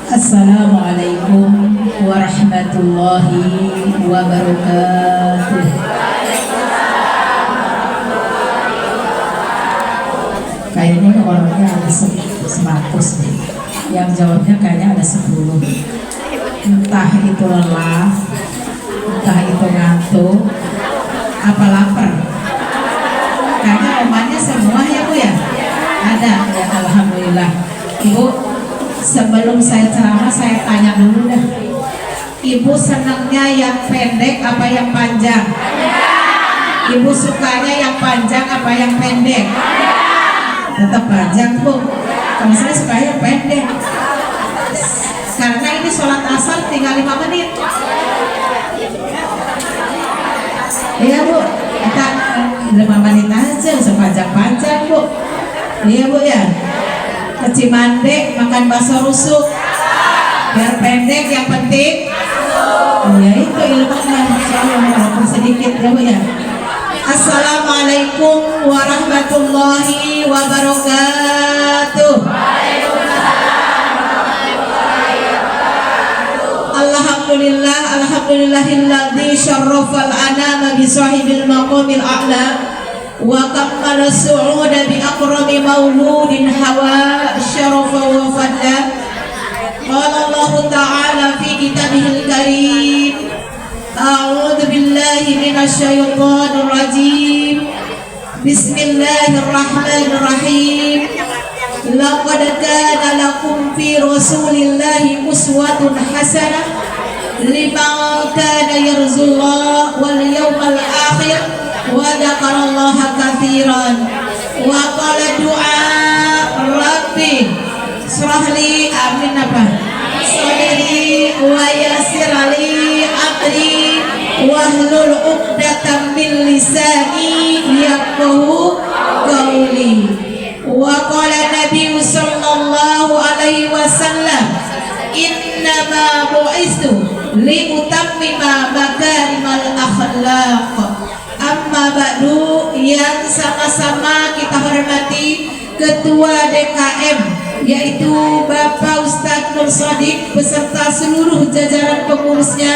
Assalamualaikum warahmatullahi wabarakatuh. Kayaknya orangnya ada 100 nih. Yang jawabnya kayaknya ada 10. Entah itu lelah, entah itu ngantuk, apa lapar. Kayaknya omongannya semua ya Bu ya? Ada ya, alhamdulillah. Ibu, sebelum saya ceramah saya tanya dulu dah. Ibu senangnya yang pendek apa yang panjang? Ibu sukanya yang panjang apa yang pendek? Tetap panjang Bu. Kalau saya suka yang pendek. Karena ini sholat asar tinggal 5 menit. Iya Bu, kita 5 menit aja, sepanjang-panjang Bu. Iya Bu ya. Ke Cimande makan bakso rusuk biar pendek, yang penting ya itu ilmunya, insyaallah walaupun sedikit ya Bu ya. Assalamualaikum warahmatullahi wabarakatuh. Alhamdulillah, alhamdulillahilladzi syarrafal anama bi sahibil maqamil a'la wa kammala su'uda bi akrami mauludin hawa syarafa wa fadla. Qala Allah ta'ala fi kitabihil karim, a'udzu billahi minasy syaithanir rajim, bismillahirrahmanirrahim. Laqad kana lakum fi rasulillahi uswatun hasanah liman kana yarjullaha wal yawmal akhir wa dzakarallaha katsiran wa qala du'a rabbi shrahli amin apa sadri wa yassir li amri wahlul 'uqdatam min lisani yafqahu qawli. Wa qala Nabi sallallahu alaihi wasallam, innama bu'istu li utammima makarimal akhlaq. Amma ba'du, yang sama-sama kita hormati Ketua DKM yaitu Bapak Ustadz Nur Shadiq beserta seluruh jajaran pengurusnya,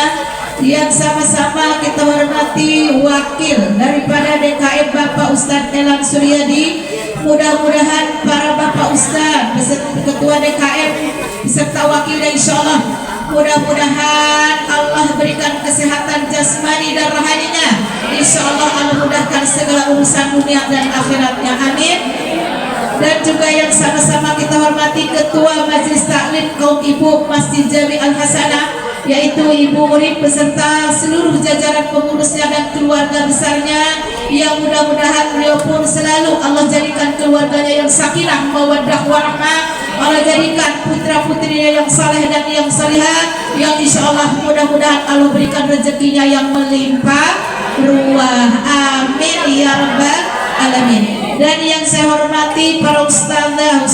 yang sama-sama kita hormati wakil daripada DKM Bapak Ustadz Elan Suryadi. Mudah-mudahan para Bapak Ustadz beserta Ketua DKM beserta wakilnya insyaallah, mudah-mudahan Allah berikan kesehatan jasmani dan rohaninya. Insyaallah Allah mudahkan segala urusan dunia dan akhiratnya, amin. Dan juga yang sama-sama kita hormati Ketua Majelis Taklim Kaum Ibu Masjid Jami Al Hasanah yaitu Ibu Urip beserta seluruh jajaran pengurusnya dan keluarga besarnya, yang mudah-mudahan beliau pun selalu Allah jadikan keluarganya yang sakinah mawaddah warahmah, Allah jadikan putra-putrinya yang saleh dan yang salihah, yang insyaallah mudah-mudahan Allah berikan rezekinya yang melimpah ruah, amin ya rabbal alamin. Dan yang saya hormati para ustazah,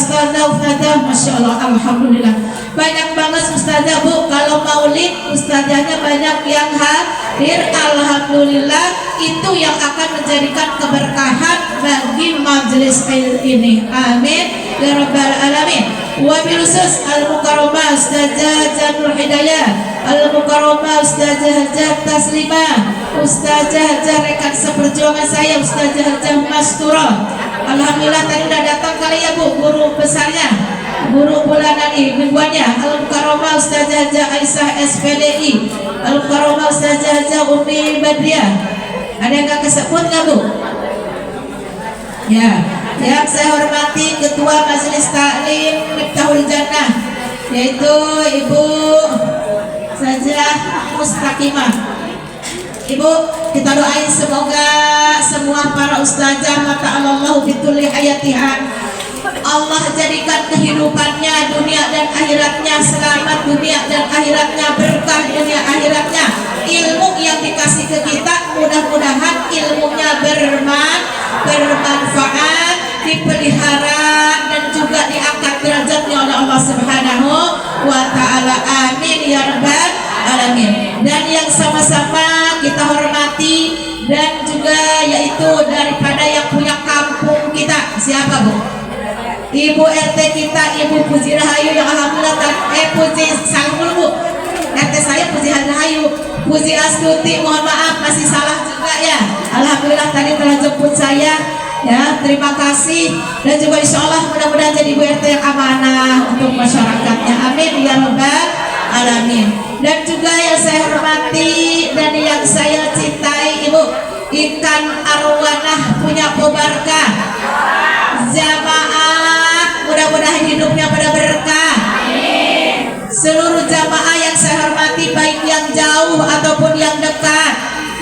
masya Allah, alhamdulillah banyak banget ustazah Bu. Kalau maulid ustazahnya banyak yang hadir, alhamdulillah. Itu yang akan menjadikan keberkahan bagi majelis ini, amin ya rabbal alamin. Wabil khusus al-mukarramah Ustazah Janur Hidayah, al-mukarramah Ustazah Hajah Taslimah, Ustazah Hajah rekan seperjuangan saya Ustazah Hajah Mastura. Alhamdulillah tadi udah datang kali ya Bu guru besarnya, guru bulanan ini mingguannya. Al-mukarramah Ustazah Hajah Aisyah SPDI, al-mukarramah Ustazah Hajah Umi Badriah. Ada yang gak kesebut gak Bu? Ya, yang saya hormati Ketua Majelis Taklim Miftahul Jannah yaitu Ibu Sajah Mustaqimah. Ibu, kita doain semoga semua para ustazah mata Allah bitulli hayatiha, Allah jadikan kehidupannya dunia dan akhiratnya selamat, dunia dan akhiratnya berkah, dunia akhiratnya. Ilmu yang dikasih ke kita mudah-mudahan ilmunya bermanfaat, dipelihara dan juga diangkat derajatnya oleh Allah Subhanahu wa taala, amin ya rabbal alamin. Dan yang sama-sama kita hormati dan juga yaitu daripada yang punya kampung kita, siapa Bu? Ibu RT kita, Ibu Puji Rahayu yang alhamdulillah Puji Salmul Bu. RT saya Puji Rahayu, Puji Astuti, mohon maaf masih salah juga ya. Alhamdulillah tadi telah jemput saya. Ya, terima kasih dan juga insya Allah mudah-mudahan jadi Ibu RT yang amanah untuk masyarakatnya. Amin ya rabbal alamin. Dan juga yang saya hormati dan yang saya cintai Ibu Ikan Arwanah punya Pobarkah jamaah, mudah-mudahan hidupnya pada berkah. Seluruh jamaah yang saya hormati baik yang jauh ataupun yang dekat,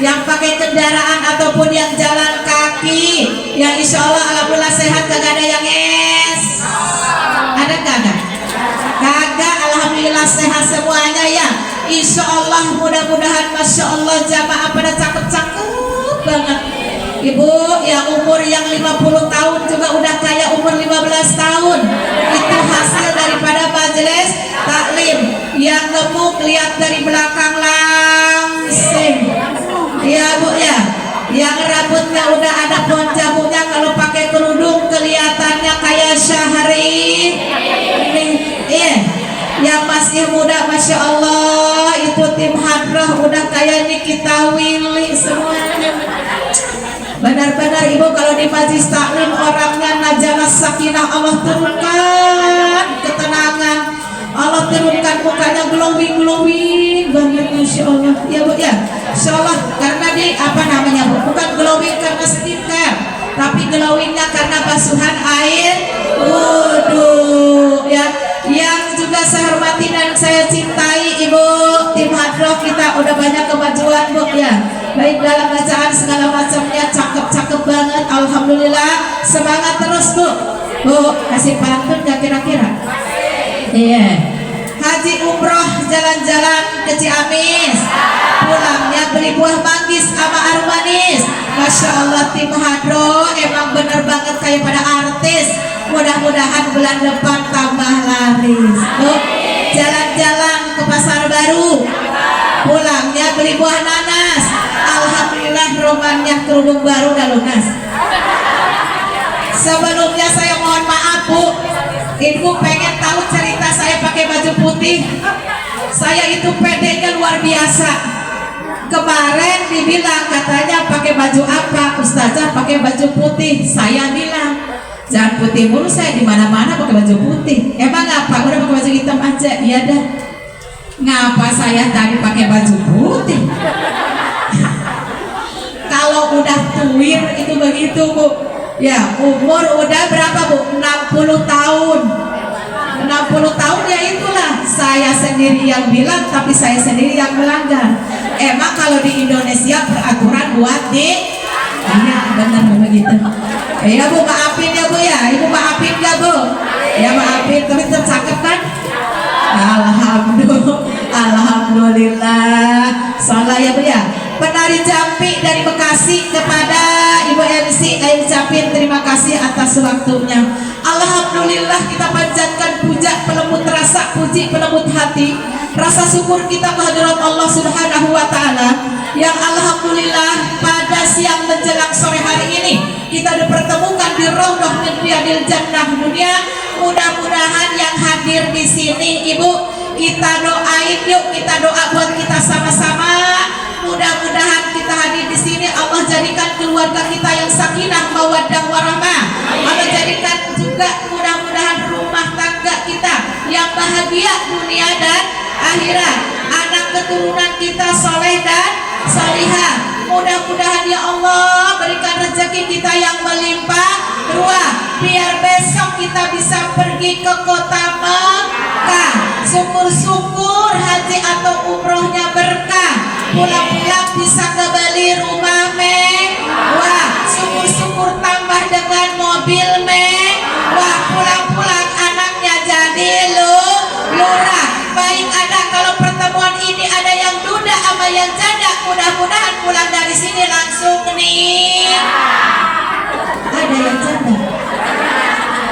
yang pakai kendaraan ataupun yang jalan kaki, yang insya Allah alhamdulillah sehat, kagak ada yang ada kagak? Kagak, alhamdulillah sehat semuanya ya. Insya Allah mudah-mudahan masya Allah jamaah pada cakep-cakep banget. Ibu yang umur yang 50 tahun juga udah kayak umur 15 tahun. Itu hasil daripada majelis taklim. Yang gemuk lihat dari belakang langsing. Iya Bu ya. Yang rambutnya udah ada pohon jambunya, kalau pakai kerudung kelihatannya kayak Syahri. Iya. Yang masih muda masya Allah itu tim hadrah udah kayak Nikita Willy semuanya. Benar-benar Ibu kalau di majlis taklim orangnya najalah sakinah, Allah turunkan ketenangan, Allah turunkan mukanya glowing banget masya Allah ya Bu ya. Insya Allah karena di apa namanya Bu, bukan glowing karena skincare, tapi glowingnya karena basuhan air wudhu ya. Yang juga saya hormati dan saya cintai Ibu tim hadroh kita udah banyak kemajuan Bu ya, baik dalam bacaan segala macamnya cakep-cakep banget, alhamdulillah. Semangat terus Bu. Bu kasih pantun gak kira-kira? Iya. Haji umroh jalan-jalan ke Ciamis, pulangnya beli buah manggis sama arum manis. Masya Allah tim hadroh emang bener banget kayak pada artis. Mudah-mudahan bulan depan tambah laris. Jalan-jalan ke pasar baru, pulangnya beli buah nanas. Alhamdulillah romannya kerudung baru udah lunas. Sebelumnya saya mohon maaf Bu, Ibu pengen tahu cerita saya pakai baju putih. Saya itu pedenya luar biasa. Kemarin dibilang katanya pakai baju apa, Ustazah pakai baju putih. Saya bilang jangan putih mulu, saya di mana-mana pakai baju putih. Emang apa? Udah pakai baju hitam aja. Iya dah. Ngapa saya tadi pakai baju putih? Kalau udah tuir itu begitu Bu. Ya umur udah berapa Bu? 60 tahun. 60 tahun ya itulah. Saya sendiri yang bilang, tapi saya sendiri yang melanggar. Emang kalau di Indonesia peraturan buat di, iya benar begitu. Ya Bu maafin ya Bu ya. Ibu maafin ya Bu. Ya maafin, tapi tercakap kan? Alhamdulillah. Salah ya Bu ya. Penari Jampi dari Bekasi kepada Ibu MC Ayu Capin, terima kasih atas waktunya. Alhamdulillah kita panjatkan puja pelembut rasa, puji pelembut hati, rasa syukur kita kehadirat Allah Subhanahu wa Ta'ala yang alhamdulillah pada siang menjelang sore hari ini kita dipertemukan di Raudhah min Riyadil Jannah dunia. Mudah-mudahan yang hadir di sini Ibu, kita doain yuk, kita doa buat kita sama-sama. Mudah-mudahan kita hadir di sini Allah jadikan keluarga kita yang sakinah mawaddah warahmah. Allah jadikan juga mudah-mudahan rumah tangga kita yang bahagia dunia dan akhirat. Anak keturunan kita soleh dan salihah. Mudah-mudahan ya Allah berikan rezeki kita yang melimpah ruah, biar besok kita bisa pergi ke kota Mekah. Syukur-syukur haji atau umrohnya berkah. Pulang-pulang bisa kembali rumah mewah. Syukur-syukur tambah dengan mobil mewah. Pulang-pulang anaknya jadi lurah. Baik ada kalau pertemuan ini ada yang duda sama yang janda, mudah-mudahan pulang dari sini langsung nih. Ada yang janda.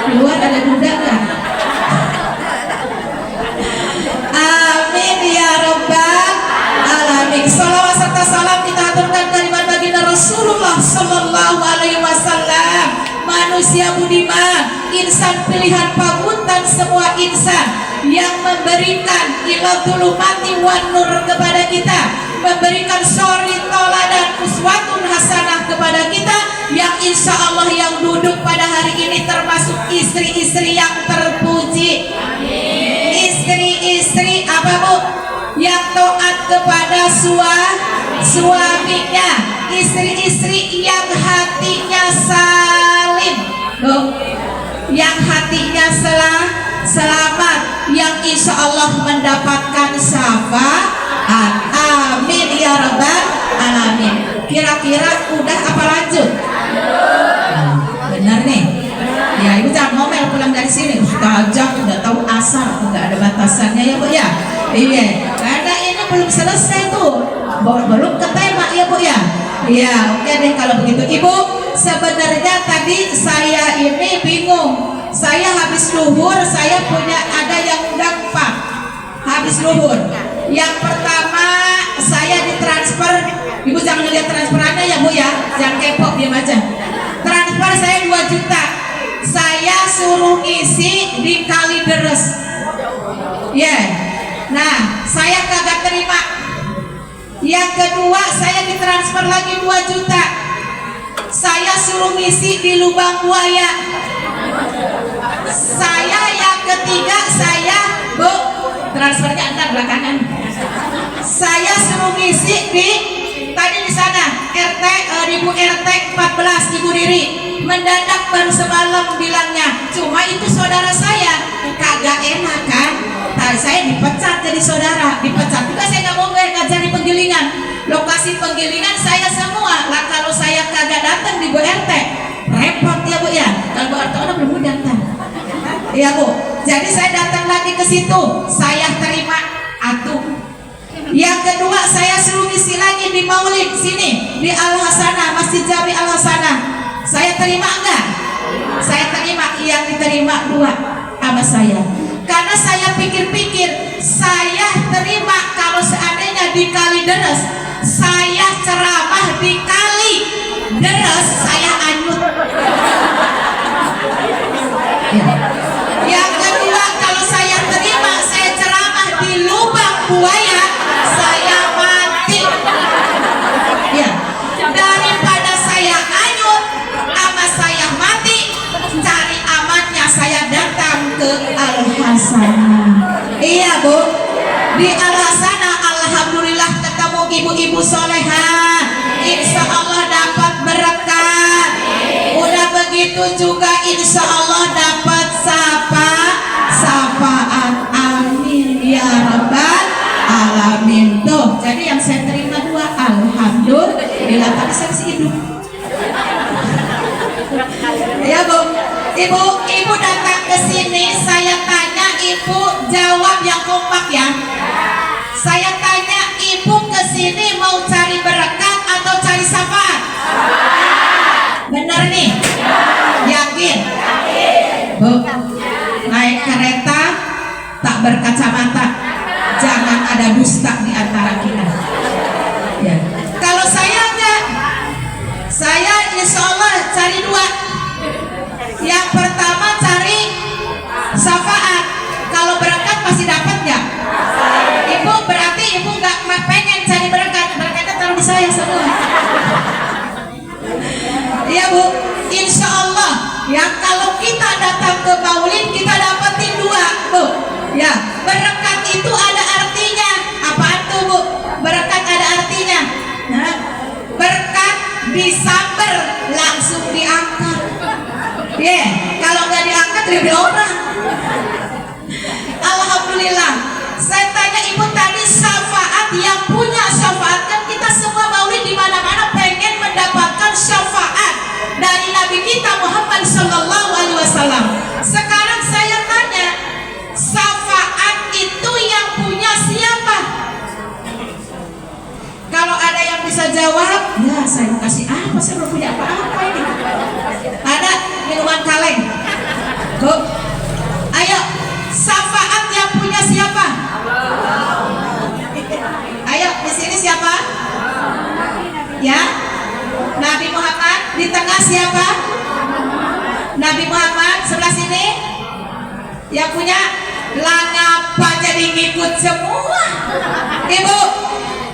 Di luar ada duda kan? Amin ya rabbal alamin. Salawat serta salam kita aturkan kalimat baginda Rasulullah sallallahu alaihi wasallam, manusia budiman, insan pilihan panutan semua insan, yang memberikan ilatul mati wan nur kepada kita, memberikan suri toladan uswatun hasanah kepada kita, yang insya Allah yang duduk pada hari ini termasuk istri-istri yang terpuji. Istri-istri apa Bu? Yang taat kepada suaminya, istri-istri yang hatinya salim, yang hatinya selamat, yang insya Allah mendapatkan syafaat. Amin ya rabbal alamin. Kira-kira udah apa lanjut? Benar nih ya, ibu jangan ngomel pulang dari sini. Ustazah udah tahu asar, nggak ada batasannya ya Bu ya. Iya, karena ini belum selesai tuh, belum ke tema ya Bu ya. Iya, oke deh kalau begitu Ibu. Sebenarnya tadi saya ini bingung. Saya habis luhur, saya punya ada yang dampak habis luhur. Yang pertama saya ditransfer, Ibu jangan lihat transferannya ya Bu ya, jangan kepo, diam aja. Transfer saya 2 juta, saya suruh ngisi di Kalideres. Nah saya kagak terima. Yang kedua saya ditransfer lagi 2 juta, saya suruh ngisi di Lubang Buaya. Saya yang ketiga saya Bu, transfernya entar belakangan. Saya suruh ngisi di tadi di sana Ibu RT 14 Ibu Riri, mendadak baru semalam bilangnya. Cuma itu saudara saya, kagak enak kan. Tadi saya dipecat jadi saudara, dipecat juga saya nggak mau ngajar di penggilingan. Lokasi penggilingan saya semua lah, kalau saya kagak datang di Bu RT repot ya Bu ya. Kalau Bu RT orang belum datang. Iya Bu, jadi saya datang lagi ke situ, saya terima atuh. Yang kedua saya suruh ngisi lagi di Maulid sini di Al Hasanah, Masjid Jami Al Hasanah. Saya terima enggak? Saya terima, yang diterima 2 sama saya. Karena saya pikir-pikir, saya terima kalau seandainya di Kalideres, saya ceramah di Kalideres, saya anyut. Yang kedua kalau saya terima, saya ceramah di Lubang Buaya, saya mati. Ya, daripada saya anyut sama saya mati, cari amannya saya datang ke Al Hasanah. Iya Bu, di Al Hasanah alhamdulillah ketemu ibu-ibu soleha, insya Allah dapat berkat. Udah begitu juga insya Allah dapat syafaat. Amin ya rabbal alamin. Tuh, jadi yang saya terima 2, alhamdulillah. Tapi saya masih hidup. Ya Bu, ibu datang ke sini, saya tanya ibu jawab yang kompak ya. Saya tanya ibu ke sini mau cari berkat atau cari syafaat? Bener nih? Yakin? Bu, naik kereta tak berkacamata, jangan ada dusta di antara kita. Ya. Kalau saya enggak, saya insya Allah cari 2. Yang pertama cari syafaat. Kalau berkat pasti dapat ya. Ibu berarti ibu nggak pengen cari berkat, berkatnya taruh di saya semua. Iya Bu, insya Allah ya kalau kita datang ke Maulid kita dapetin 2 Bu. Ya, berkat itu ada artinya. Apaan tuh Bu? Berkat ada artinya. Nah, berkat disamber langsung diangkat. Kalau nggak diangkat lebih orang. Alhamdulillah. Saya tanya ibu tadi syafaat, yang punya syafaat kan kita semua Maulid di mana-mana pengen mendapatkan syafaat dari Nabi kita Muhammad Sallallahu Alaihi Wasallam. Sekarang saya tanya, syafaat itu yang punya siapa? Kalau ada yang bisa jawab, ya saya mau kasih apa? Saya belum punya apa-apa ini. Ada minuman kaleng. Bu, ayo, syafaat yang punya siapa? Ayo, di sini siapa? Ya, Nabi Muhammad. Di tengah siapa? Nabi Muhammad. Sebelah sini Yang punya langapa jadi ngikut semua. Ibu,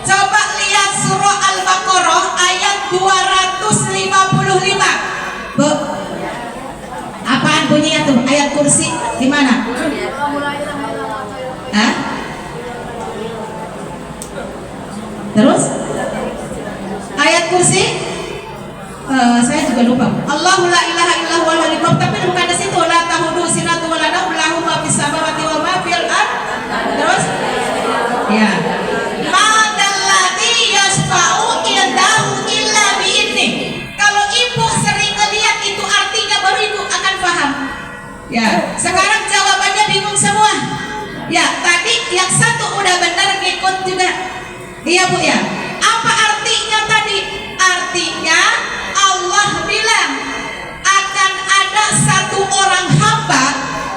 coba lihat surah Al-Baqarah ayat 255. Bu, apaan bunyinya tuh? Ayat kursi di mana? Hah? Terus? Ayat kursi? Saya juga lupa. Allahu la ilaha illa huwal hayyul qayyum, tapi bukan di situ. La tahudu sinatu wa la nawm lahu ma fis samawati wa ma fil ard. Terus? Ya. Madalladzi yasfa'u indahu illa bi'izni. Kalau ibu sering ngeliat itu artinya baru ibu akan paham. Ya, sekarang jawabannya bingung semua. Ya, tadi yang satu udah benar ngikut juga. Iya Bu ya. Apa artinya tadi? Artinya Allah bilang akan ada satu orang hamba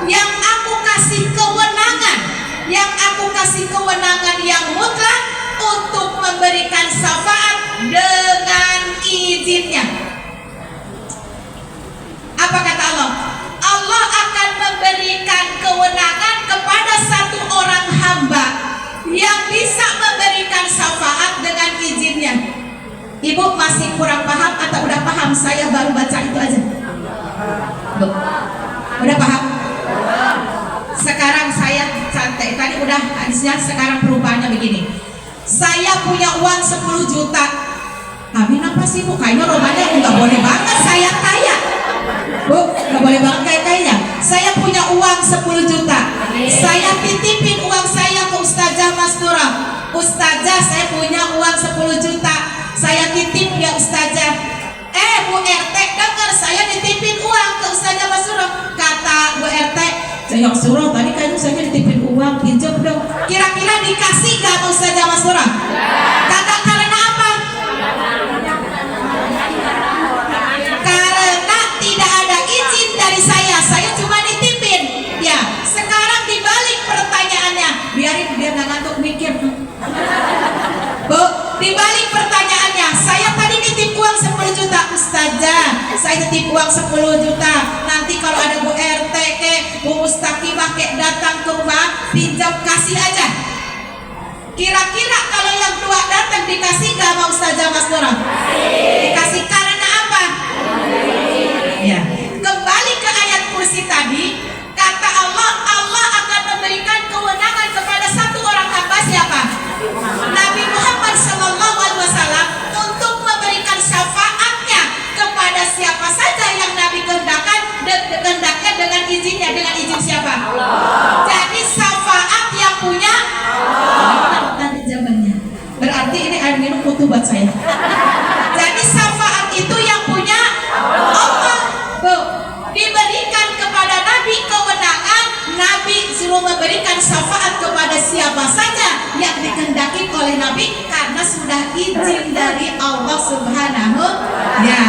yang aku kasih kewenangan, yang mutlak untuk memberikan syafaat dengan izinnya. Apa kata Allah? Allah akan memberikan kewenangan kepada satu orang hamba yang bisa memberikan syafaat dengan izinnya. Ibu masih kurang paham atau udah paham? Saya baru baca itu aja. Bu, udah paham? Sekarang saya santai. Tadi udah hadisnya, sekarang perubahannya begini. Saya punya uang 10 juta. Amin apa sih Bu? Kayaknya romanya nggak boleh banget saya kaya. Bu, nggak boleh banget kayaknya. Saya punya uang 10 juta. Saya titipin uang saya ke Ustazah Mastura. Ustazah, saya punya uang 10 juta. Saya titip ya Ustazah. Bu RT dengar saya ditipin uang ke Ustazah Mastura. Kata Bu RT, saya suruh tadi kan saya ditipin uang, pinjam dong. Kira-kira dikasih gak ke Ustazah Mastura? Kata karena apa? Karena tidak ada izin dari saya cuma ditipin. Ya, sekarang dibalik pertanyaannya, biarin dia nggak ngantuk mikir. Bu, dibalik pertanyaannya, saya tadi nitip uang 10 juta Ustazah, saya titip uang 10 juta. Nanti kalau ada Bu RT ke Bu Mustaqimah ke datang ke rumah, pinjam kasih aja. Kira-kira kalau yang tua datang dikasih gak sama Ustazah Mastura? Dikasih karena apa? Ya, kembali ke ayat kursi tadi, kata Allah, Allah akan memberikan kewenangan kepada satu orang hamba. Siapa? Nabi Muhammad SAW, untuk memberikan syafaatnya kepada siapa saja yang Nabi kehendakkan dengan izinnya. Dengan izin siapa? Allah. Jadi syafaat yang punya Allah. Tadi zamannya. Berarti ini air minum butuh buat saya. Jadi syafaat itu yang punya Allah. Bu, diberikan kepada Nabi kewenangan. Nabi suruh memberikan syafaat kepada siapa saja yang dikehendaki oleh Nabi karena sudah izin dari Allah Subhanahu. Ya,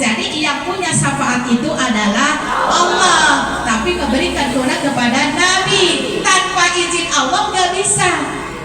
jadi yang punya syafaat itu adalah Allah, tapi memberikan kewenangan kepada Nabi. Tanpa izin Allah nggak bisa.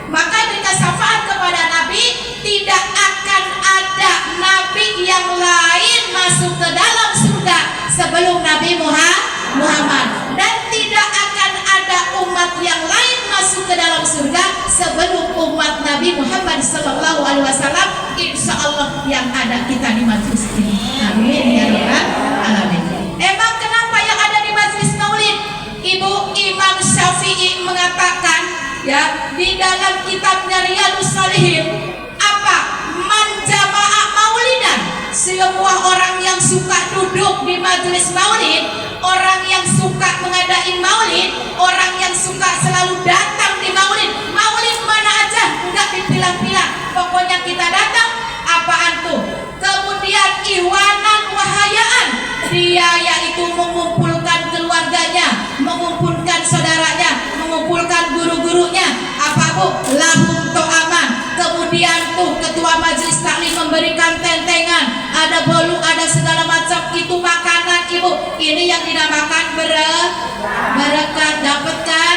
Maka dengan syafaat kepada Nabi, tidak akan ada Nabi yang lain masuk ke dalam surga sebelum Nabi Muhammad, dan tidak akan ada umat yang lain masuk ke dalam surga sebelum umat Nabi Muhammad Sallallahu Alaihi Wasallam. Insya Allah yang ada kita di majelis ini. Amin ya rabbal alamin. Emang kenapa yang ada di majelis maulid? Ibu, Imam Syafi'i mengatakan ya di dalam kitabnya Riyadhus Shalihin, apa? Man jama'a maulidan, semua orang yang suka duduk di majelis maulid, orang yang suka mengadain maulid, orang yang suka selalu datang di maulid. Maulid mana aja, enggak dipilah-pilah, pokoknya kita datang. Apaan tuh? Kemudian ihwanan wahayaan, dia yaitu mengumpulkan keluarganya, mengumpulkan saudaranya, mengumpulkan guru-gurunya. Apa Bu? Lahum to'aman. Kemudian tuh ketua majelis taklim memberikan tentengan, ada bolu, ada segala macam itu makanan. Ibu, ini yang dinamakan berkat, dapat kan?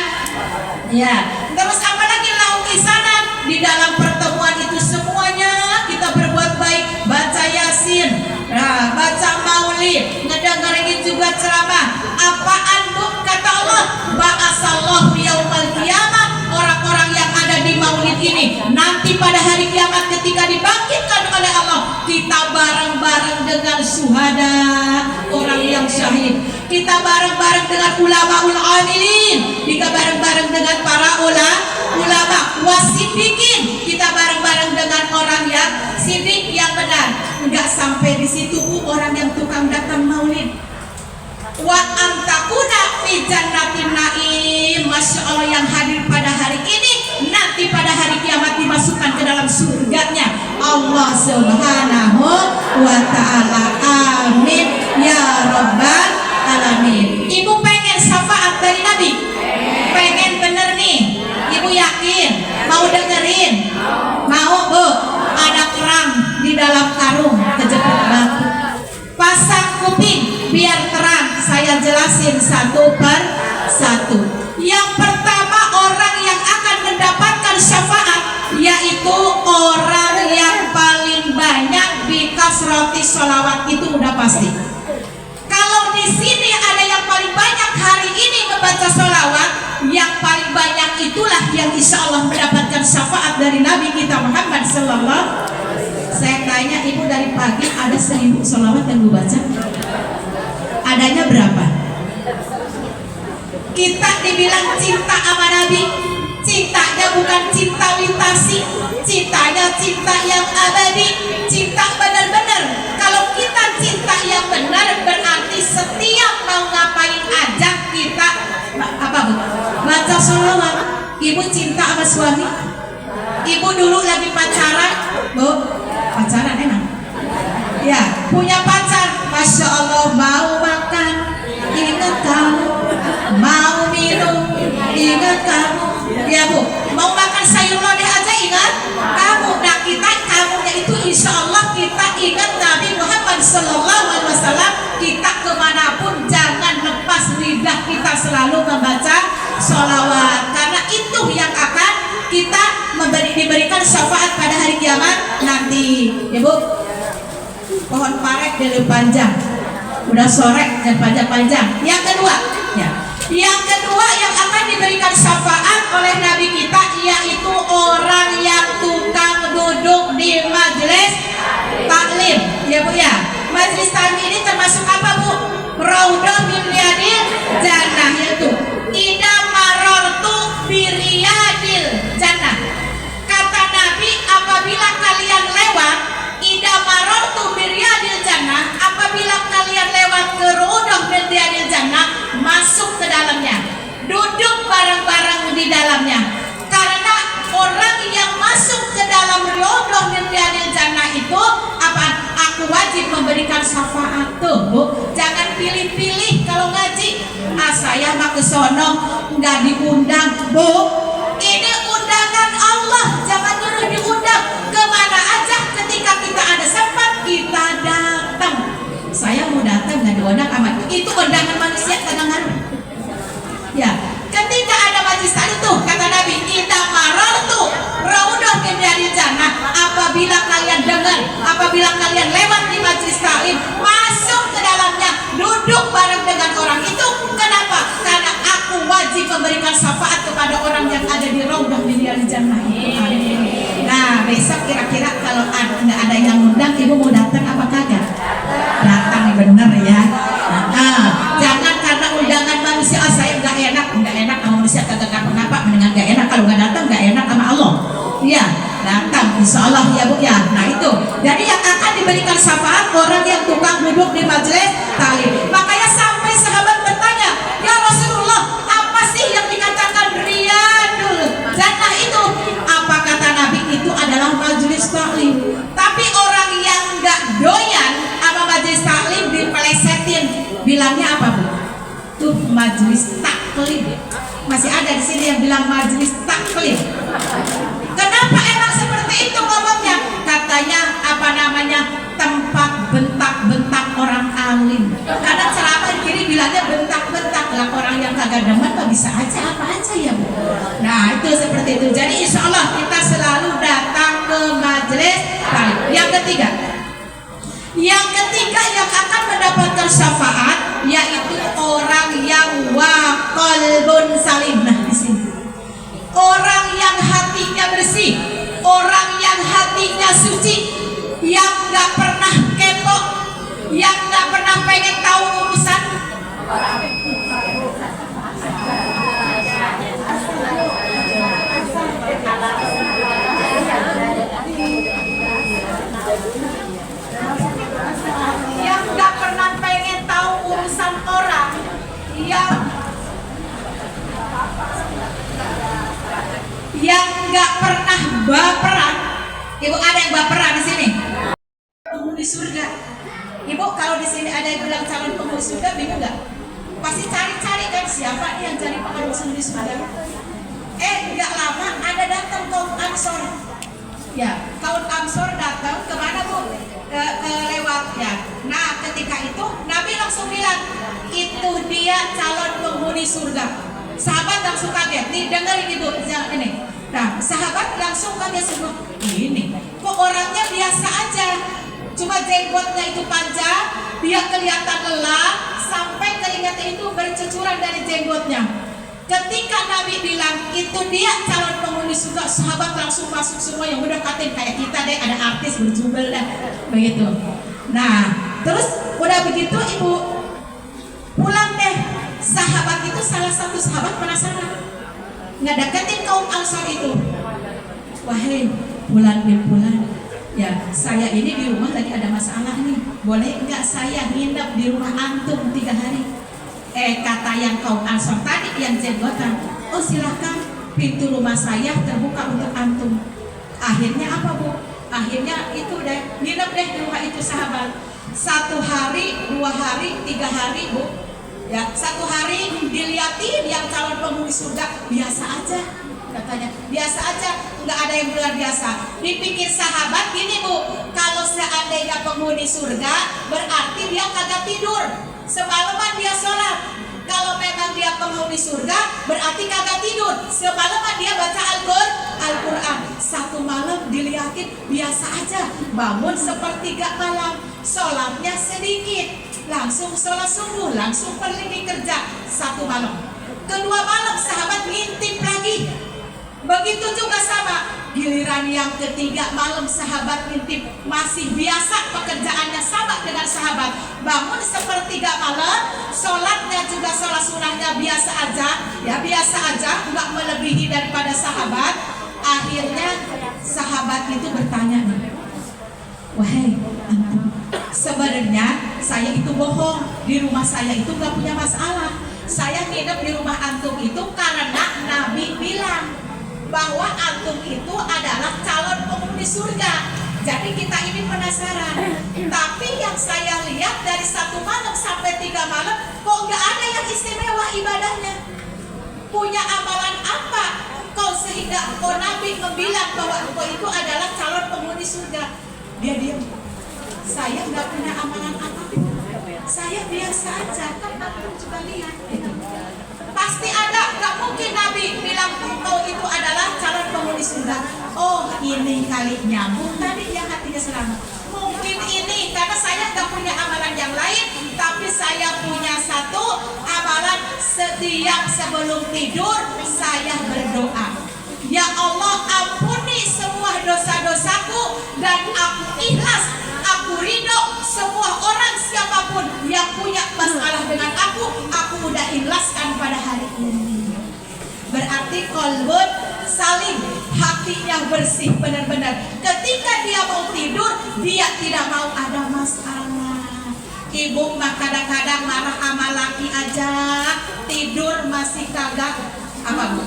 Ya. Terus apalagi laukisanan di dalam pertemuan itu semuanya kita berbuat baik, baca yasin, baca maulid, ngedengerin juga ceramah. Apaan Bu? Kata Allah, Insyaallah yaumal qiyamah, orang-orang yang ada di maulid ini nanti pada hari kiamat ketika dibangkitkan oleh Allah, kita bareng-bareng dengan syuhada, orang yang syahid. Kita bareng-bareng dengan ulamaul amilin, kita bareng-bareng dengan para ulama wasidikin, kita bareng-bareng dengan orang yang sidik yang benar. Enggak sampai di situ orang yang tukang datang maulid. Wa antakuna fi jannatin naim, masya Allah, yang hadir pada hari ini nanti pada hari kiamat dimasukkan ke dalam surganya Allah Subhanahu wa ta'ala. Amin ya rabbal alamin. Ibu pengen syafaat dari Nabi? Pengen bener nih? Ibu yakin? Mau dengerin? Mau Bu? Ada kerang di dalam karung kejepit batu, pasang kuping biar terang. Saya jelasin satu per satu. Yang pertama, orang yang akan mendapatkan syafaat yaitu orang yang paling banyak di kasroti sholawat. Itu udah pasti. Kalau di sini ada yang paling banyak hari ini membaca sholawat, yang paling banyak itulah yang insya Allah mendapatkan syafaat dari Nabi kita Muhammad sallallahu. Saya tanya ibu, dari pagi ada 1000 sholawat yang ibu baca? Adanya berapa? Kita dibilang cinta sama Nabi, cintanya bukan cinta lintasi, cintanya cinta yang abadi, cinta benar-benar. Kalau kita cinta yang benar, berarti setiap mau ngapain aja kita apa Bu? Baca sholawat. Ibu cinta sama suami? Ibu dulu lagi pacaran, Bu? Pacaran enak? Ya, punya pacar, masya Allah, mau makan ingat kamu, mau minum ingat kamu, ya Bu. Mau makan sayur lodeh aja ingat kamu. Nah, kita kamunya itu insya Allah kita ingat Nabi Muhammad sallallahu alaihi wasallam. Kita kemanapun jangan lepas lidah kita selalu membaca sholawat, karena itu yang akan kita diberikan syafaat pada hari kiamat nanti, ya Bu. Pohon parek dari panjang, udah sore dan panjang-panjang. Yang kedua, yang kedua yang akan diberikan syafaat oleh Nabi kita yaitu orang yang tukang duduk di majelis taklim, ya Bu ya. Majelis taklim ini termasuk apa Bu? Raudhah min riyadil jannah, yaitu idza marartu biriyadil jannah. Kata Nabi, apabila kalian lewat idza marartu biriyadil jannah, apabila kalian lewat ke Raudhah min riyadil jannah, masuk ke dalamnya, duduk bareng-bareng di dalamnya. Karena orang yang masuk ke dalam Raudhah min riyadil jannah itu apa? Aku wajib memberikan syafaat tuh Bu. Jangan pilih-pilih kalau ngaji. Saya mah ke sono nggak diundang Bu. Ini undangan Allah, jangan nyuruh diundang. Kemana aja ketika kita ada sempat kita datang. Saya mau datang nggak diundang amat. Itu undangan manusia tenangan. Ya, ketika ada majlis itu kata Nabi, idza marartu raudhah min riyadil jannah, apabila kalian dengar, apabila kalian lewat di majlis taklim, masuk ke dalamnya, duduk bareng dengan orang itu. Kenapa? Karena aku wajib memberikan syafaat kepada orang yang ada di raudhah min riyadil jannah. Nah, besok kira-kira kalau nggak ada yang undang, ibu mau datang apa kagak? Datang bener ya. Jangan karena undangan manusia, saya nggak enak sama manusia, kagak ngapa-ngapa, mendingan nggak enak. Kalau nggak datang nggak enak sama Allah. Iya, datang insya Allah ya Bu ya. Nah itu, jadi yang akan diberikan syafaat orang yang tukang duduk di majelis taklim. Makanya sampai sahabat bertanya, ya Rasulullah, apa sih yang dikatakan riyadul jannah itu? Apa kata Nabi? Itu adalah majelis taklim. Tapi orang yang nggak doyan sama majelis taklim dipelesetin, bilangnya apa Bu? Tuh majelis taklim. Masih ada di sini yang bilang majelis taklim. Kenapa emang seperti itu ngomongnya? Katanya apa namanya, tempat bentak-bentak orang alim. Karena ceramah kiri bilangnya bentak-bentak lah, orang yang kagak demen kok bisa aja apa aja ya Bu. Nah itu seperti itu. Jadi insya Allah kita selalu datang ke majelis taklim. Yang ketiga yang akan mendapatkan syafaat yaitu orang yang wa qalbun salim. hatinya bersih, orang yang hatinya suci, yang gak pernah kepo, yang gak pernah pengen tahu urusan yang gak pernah pengen tahu urusan orang, yang gak pernah baperan. Ibu, ada yang baperan di sini? Penghuni surga. Ibu, kalau di sini ada yang bilang calon penghuni surga, bingung nggak? Pasti cari-cari kan siapa nih yang jadi penghuni surga. Nggak lama ada datang kaum Ansor. Ya, kaum Ansor datang kemana bu? Lewat ya. Nah, ketika itu Nabi langsung bilang, itu dia calon penghuni surga. Sahabat langsung kaget. Nih dengerin ibu, ini. Nah, sahabat langsung kaget semua. Ini, kok orangnya biasa aja. Cuma jenggotnya itu panjang, dia kelihatan lelah, sampai keringatnya itu bercucuran dari jenggotnya. Ketika Nabi bilang itu dia calon penghuni surga, sahabat langsung masuk semua yang mendekatin kayak kita deh, ada artis berjubel deh, begitu. Nah, terus udah begitu ibu pulang deh. Sahabat itu salah satu sahabat penasaran, ngedeketin kaum Ansor itu. Wahai Fulan bin Fulan, ya saya ini di rumah lagi ada masalah nih, boleh nggak saya nginep di rumah antum 3 hari? Kata yang kaum Ansor tadi yang jenggotan, oh silahkan, pintu rumah saya terbuka untuk antum. Akhirnya apa bu? Akhirnya itu deh, nginep deh di rumah itu sahabat. 1 hari, 2 hari, 3 hari bu. Ya, 1 hari dilihatin yang calon penghuni surga biasa aja, katanya biasa aja, nggak ada yang luar biasa. Dipikir sahabat gini bu, kalau seandainya penghuni surga berarti dia kagak tidur semalaman, dia sholat. Kalau memang dia penghuni surga berarti kagak tidur semalaman, dia baca Al-Quran. 1 malam dilihatin biasa aja, bangun sepertiga malam, sholatnya sedikit, langsung sholat subuh, langsung pergi kerja. 1 malam. Kedua malam sahabat ngintip lagi, begitu juga sama. Giliran yang ketiga malam sahabat ngintip, masih biasa pekerjaannya sama dengan sahabat. Bangun sepertiga malam, sholatnya juga sholat sunnahnya biasa aja, ya biasa aja, nggak melebihi daripada sahabat. Akhirnya sahabat itu bertanya nih, wahai antum, sebenarnya saya itu bohong, di rumah saya itu nggak punya masalah. Saya nginep di rumah antum itu karena Nabi bilang bahwa antum itu adalah calon penghuni surga. Jadi kita ini penasaran. Tapi yang saya lihat dari 1 malam sampai 3 malam, kok nggak ada yang istimewa ibadahnya? Punya amalan apa kau sehingga kau Nabi membilang bahwa kau itu adalah calon penghuni surga? Dia diam. Saya nggak punya amalan apapun, saya biasa aja. Kan antum juga lihat itu. Pasti ada, nggak mungkin Nabi bilang kau itu adalah calon penghuni surga. Oh ini kali nyambung tadi yang hatinya selamat. Mungkin ini karena saya nggak punya amalan yang lain, tapi saya punya 1 amalan. Setiap sebelum tidur saya berdoa, ya Allah ampuni semua dosa-dosaku, dan aku ikhlas, aku ridho semua orang siapapun yang punya masalah dengan aku udah ikhlaskan pada hari ini. Berarti kolbun saling, hatinya bersih benar-benar. Ketika dia mau tidur, dia tidak mau ada masalah. Ibu mah kadang-kadang marah sama laki aja, tidur masih kagak apa bu?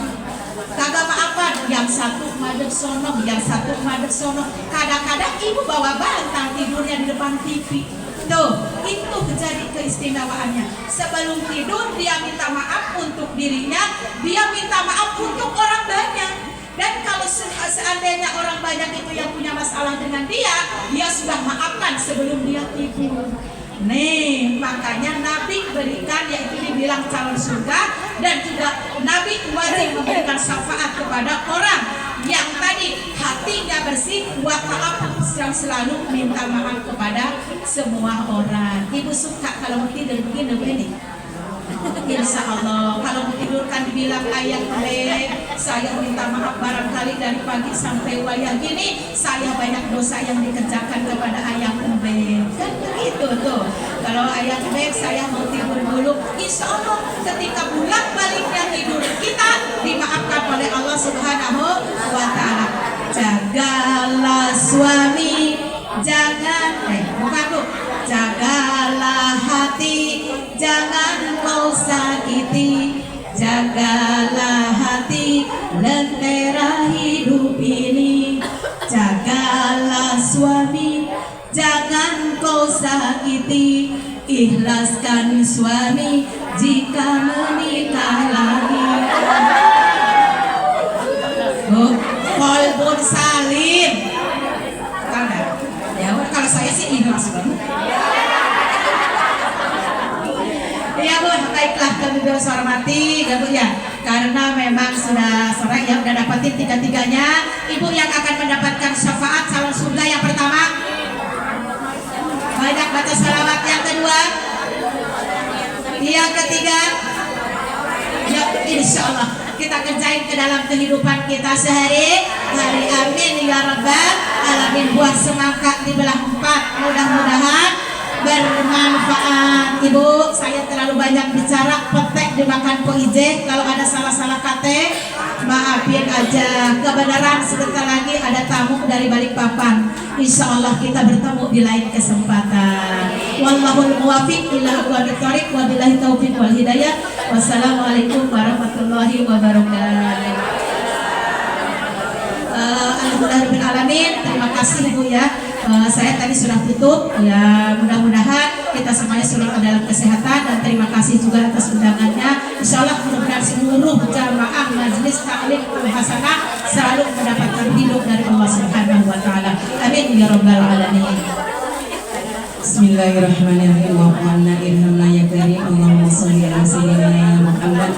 Kagak maafan, yang 1 madep sono, yang 1 madep sono. Kadang-kadang ibu bawa bantal tidurnya di depan TV. Tuh, itu jadi keistimewaannya. Sebelum tidur dia minta maaf untuk dirinya, dia minta maaf untuk orang banyak. Dan kalau seandainya orang banyak itu yang punya masalah dengan dia, dia sudah maafkan sebelum dia tidur. Nih, makanya Nabi berikan, yaitu dibilang calon surga, dan juga Nabi wajib memberikan syafaat kepada orang yang tadi hatinya bersih, wa ta'ala yang selalu minta maaf kepada semua orang. Ibu suka kalau tidur begini. Insya Allah kalau ditidurkan dibilang ayah saya minta maaf barangkali dari pagi sampai wayang gini saya banyak dosa yang dikerjakan kepada ayah kan begitu tuh. Kalau ayah saya mau tidur dulu, insya Allah ketika bulan baliknya tidur kita dimaafkan oleh Allah Subhanahu wa Ta'ala. Jagalah suami, jangan bukan tuh, jagalah hati, jangan kau sakiti. Jagalah hati, lentera hidup ini. Jagalah suami, jangan kau sakiti. Ikhlaskan suami jika menikah lagi. Oh, Kolbun Salim. Ya, kalau saya sih ikhlas banget. Ya Bu, baiklah kami hormati ya Bu ya. Karena memang sudah sore ya, udah dapatin tiga-tiganya. Ibu yang akan mendapatkan syafaat calon surga yang pertama, banyak baca salawat. Yang kedua, yang ketiga, ya insya Allah kita kerjain ke dalam kehidupan kita sehari-hari. Amin ya rabbal alamin. Buat semangka dibelah 4, mudah-mudahan bermanfaat. Ibu, saya terlalu banyak bicara, petek dimakan po ije. Kalau ada salah-salah kate, maafin aja. Kebenaran sebentar lagi ada tamu dari Balikpapan. Insya Allah kita bertemu di lain kesempatan. Wallahul muwafiq ila aqwamit thoriq, wabillahi taufiq wal hidayah. Wassalamualaikum warahmatullahi wabarakatuh. Alhamdulillahirrahmanirrahim. Terima kasih Bu ya. Saya tadi sudah tutup ya, mudah-mudahan kita semuanya selalu dalam kesehatan dan terima kasih juga atas undangannya. Insya Allah mudah-mudahan seluruh jamaah majelis taklim hasanah selalu mendapatkan hidup dari Allah Subhanahu wa Ta'ala. Amin ya rabbal alamin. Bismillahirrahmanirrahim. Allahumma irhamna ya karim. Allahumma shalli ala sayyidina Muhammad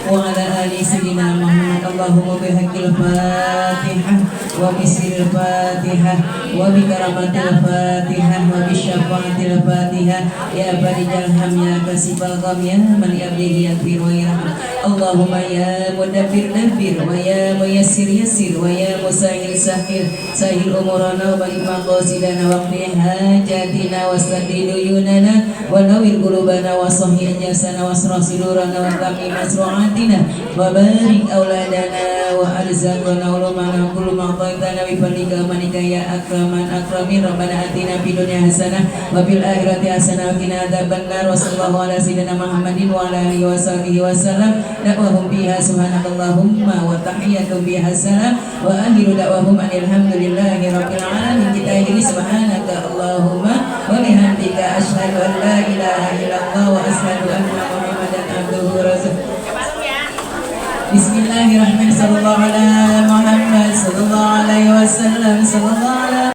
wa ala ali sayyidina Muhammad. Allahumma bihaqqil Fatihah wa bismil Fatihah wa bi karamatil Fatihah wa bi syafaatil Fatihah ya barijal ham ya kasibal gham ya man yabdi yakfir wa yarham. Allahumma ya mudabbir dabbir wa ya muyassir yassir wa ya musahil sahil sahil umurana wa balik maqasidana wa qdi hajatina wa sadid yunana wa nawir qulubana wa sahih jasana wa asrah sidurana wa tamim masru'atina wa barik auladana wa arzaqana wa lumana kullu ma ta'itana bi fadlika manika ya akraman akramin. Rabbana atina fid dunya hasanah wa fil akhirati hasanah wa qina adzabannar. Wa sallallahu ala sayyidina Muhammadin wa ala alihi wa sahbihi wa sallam. Da'wahum biha subhanakallahumma wa tahiyyatuhum biha salam wa akhiru da'wahum alhamdulillahi rabbil alamin. Kita akhiri subhanaka Allahumma wa bihamdika asyhadu an la ilaha illallah wa asyhadu anna Muhammadan abduhu wa rasuluh. Bismillahirrahmanirrahim. Sallallahu ala Muhammad sallallahu alaihi wasallam. Sallallahu